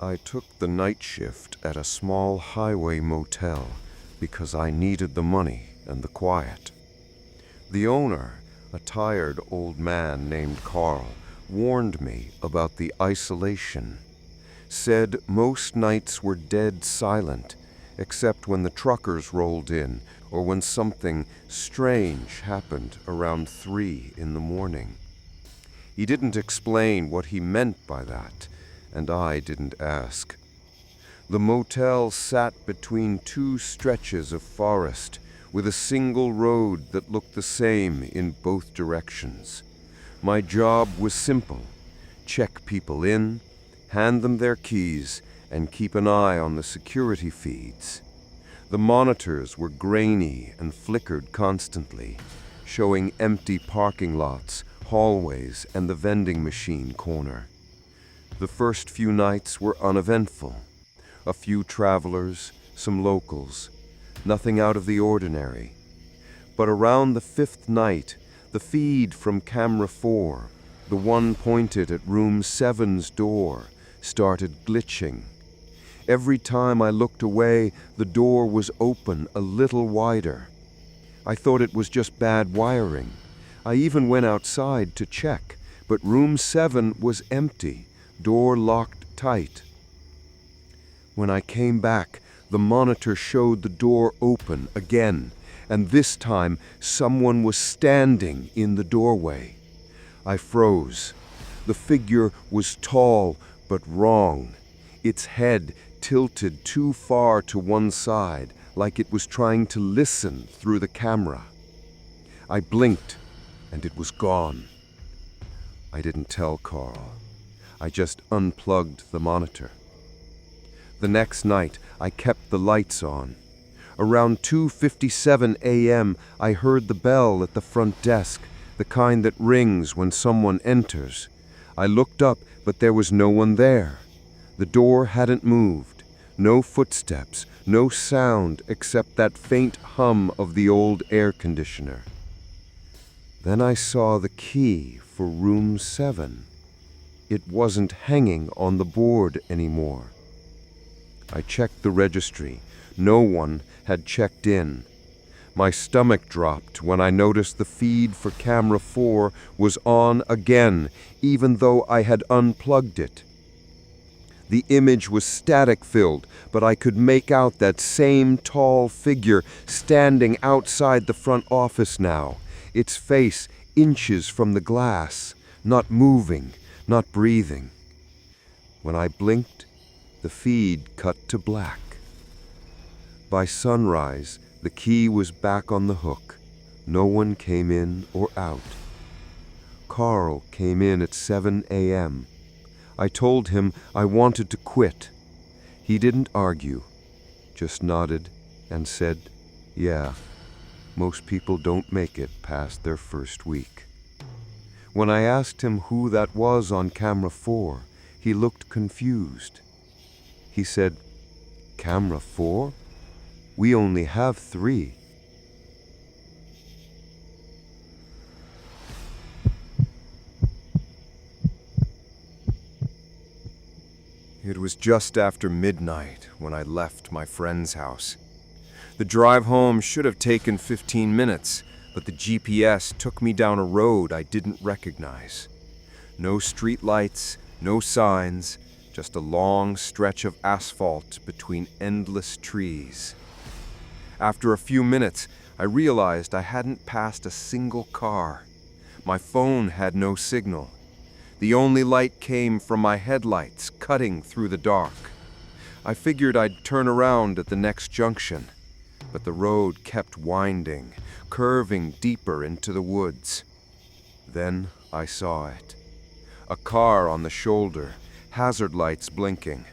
I took the night shift at a small highway motel because I needed the money and the quiet. The owner, a tired old man named Carl, warned me about the isolation. Said most nights were dead silent, except when the truckers rolled in or when something strange happened around 3 in the morning. He didn't explain what he meant by that, and I didn't ask. The motel sat between two stretches of forest with a single road that looked the same in both directions. My job was simple: check people in, hand them their keys, and keep an eye on the security feeds. The monitors were grainy and flickered constantly, showing empty parking lots, hallways, and the vending machine corner. The first few nights were uneventful. A few travelers, some locals, nothing out of the ordinary. But around the 5th night, the feed from camera 4, the one pointed at room 7's door, started glitching. Every time I looked away, the door was open a little wider. I thought it was just bad wiring. I even went outside to check, but room 7 was empty, door locked tight. When I came back, the monitor showed the door open again, and this time someone was standing in the doorway. I froze. The figure was tall but wrong. Its head tilted too far to one side, like it was trying to listen through the camera. I blinked, and it was gone. I didn't tell Carl. I just unplugged the monitor. The next night, I kept the lights on. Around 2:57 a.m., I heard the bell at the front desk, the kind that rings when someone enters. I looked up, but there was no one there. The door hadn't moved. No footsteps, no sound except that faint hum of the old air conditioner. Then I saw the key for room 7. It wasn't hanging on the board anymore. I checked the registry. No one had checked in. My stomach dropped when I noticed the feed for camera 4 was on again, even though I had unplugged it. The image was static-filled, but I could make out that same tall figure standing outside the front office now, its face inches from the glass, not moving, not breathing. When I blinked, the feed cut to black. By sunrise, the key was back on the hook. No one came in or out. Carl came in at 7 a.m. I told him I wanted to quit. He didn't argue, just nodded and said, "Yeah, most people don't make it past their first week." When I asked him who that was on camera 4, he looked confused. He said, "Camera 4? We only have 3. It was just after midnight when I left my friend's house. The drive home should have taken 15 minutes, but the GPS took me down a road I didn't recognize. No street lights, no signs, just a long stretch of asphalt between endless trees. After a few minutes, I realized I hadn't passed a single car. My phone had no signal. The only light came from my headlights, cutting through the dark. I figured I'd turn around at the next junction, but the road kept winding, curving deeper into the woods. Then I saw it. A car on the shoulder, hazard lights blinking.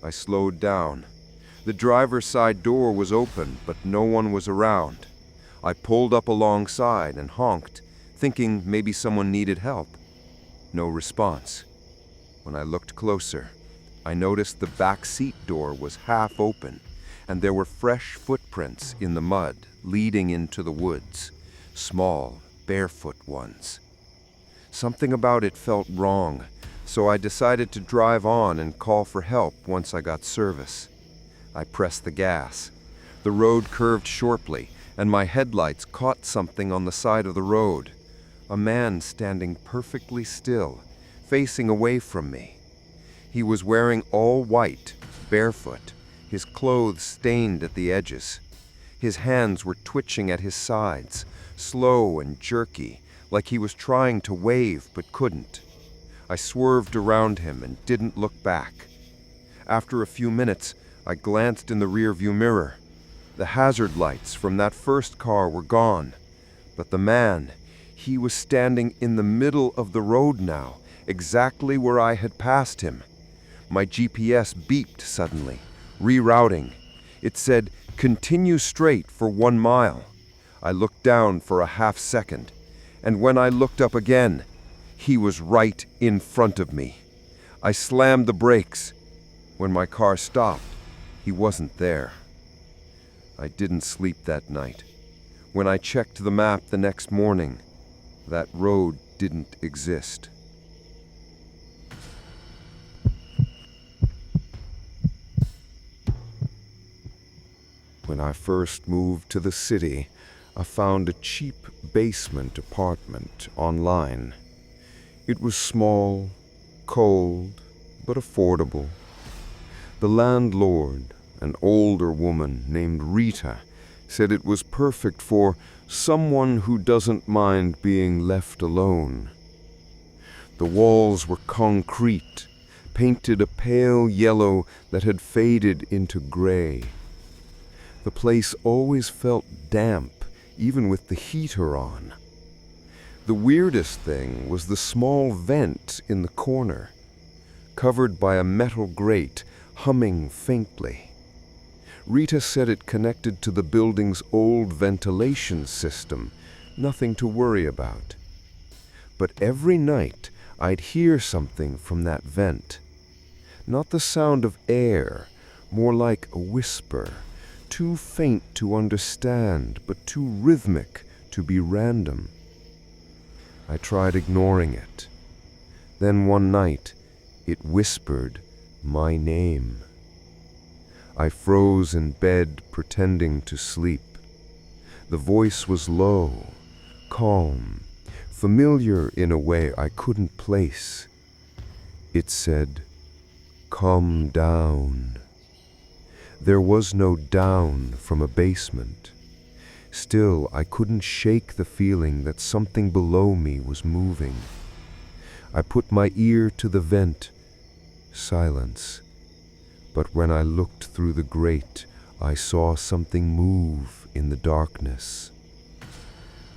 I slowed down. The driver's side door was open, but no one was around. I pulled up alongside and honked, thinking maybe someone needed help. No response. When I looked closer, I noticed the back seat door was half open, and there were fresh footprints in the mud leading into the woods, small, barefoot ones. Something about it felt wrong, so I decided to drive on and call for help once I got service. I pressed the gas. The road curved sharply, and my headlights caught something on the side of the road. A man standing perfectly still, facing away from me. He was wearing all white, barefoot, his clothes stained at the edges. His hands were twitching at his sides, slow and jerky, like he was trying to wave but couldn't. I swerved around him and didn't look back. After a few minutes, I glanced in the rearview mirror. The hazard lights from that first car were gone, but the man, he was standing in the middle of the road now, exactly where I had passed him. My GPS beeped suddenly, rerouting. It said, "Continue straight for 1 mile." I looked down for a half second, and when I looked up again, he was right in front of me. I slammed the brakes. When my car stopped, he wasn't there. I didn't sleep that night. When I checked the map the next morning, that road didn't exist. When I first moved to the city, I found a cheap basement apartment online. It was small, cold, but affordable. The landlord, an older woman named Rita, said it was perfect for someone who doesn't mind being left alone. The walls were concrete, painted a pale yellow that had faded into gray. The place always felt damp, even with the heater on. The weirdest thing was the small vent in the corner, covered by a metal grate humming faintly. Rita said it connected to the building's old ventilation system, nothing to worry about. But every night I'd hear something from that vent. Not the sound of air, more like a whisper, too faint to understand, but too rhythmic to be random. I tried ignoring it. Then one night, it whispered my name. I froze in bed, pretending to sleep. The voice was low, calm, familiar in a way I couldn't place. It said, "Calm down." There was no down from a basement. Still, I couldn't shake the feeling that something below me was moving. I put my ear to the vent. Silence. But when I looked through the grate, I saw something move in the darkness.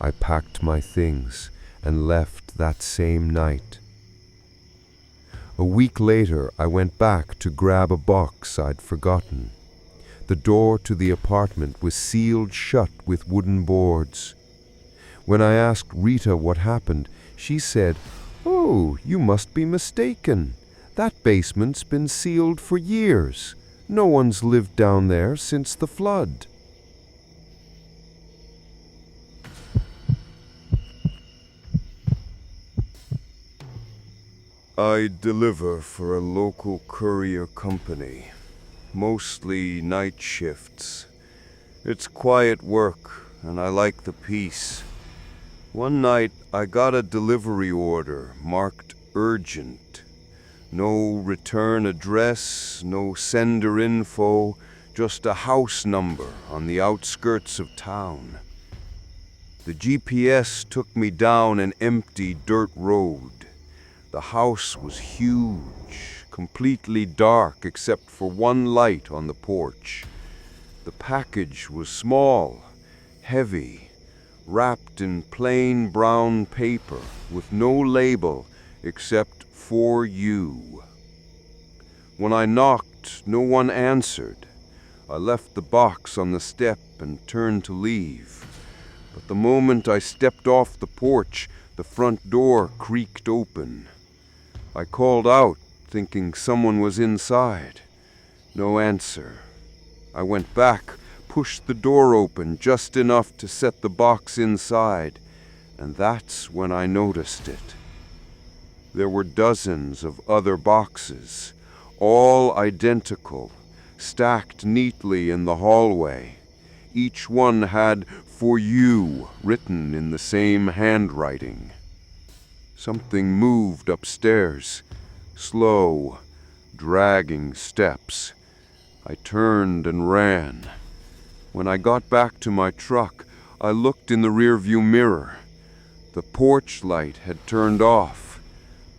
I packed my things and left that same night. A week later, I went back to grab a box I'd forgotten. The door to the apartment was sealed shut with wooden boards. When I asked Rita what happened, she said, "Oh, you must be mistaken. That basement's been sealed for years. No one's lived down there since the flood." I deliver for a local courier company. Mostly night shifts. It's quiet work, and I like the peace. One night, I got a delivery order marked urgent. No return address, no sender info, just a house number on the outskirts of town. The GPS took me down an empty dirt road. The house was huge, completely dark except for one light on the porch. The package was small, heavy, wrapped in plain brown paper with no label except "For You." When I knocked, no one answered. I left the box on the step and turned to leave. But the moment I stepped off the porch, the front door creaked open. I called out, thinking someone was inside. No answer. I went back, pushed the door open just enough to set the box inside, and that's when I noticed it. There were dozens of other boxes, all identical, stacked neatly in the hallway. Each one had "For You" written in the same handwriting. Something moved upstairs, slow, dragging steps. I turned and ran. When I got back to my truck, I looked in the rearview mirror. The porch light had turned off,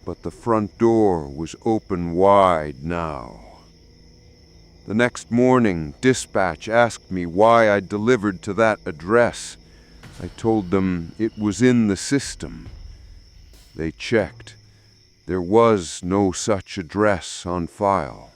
but the front door was open wide now. The next morning, dispatch asked me why I delivered to that address. I told them it was in the system. They checked. There was no such address on file.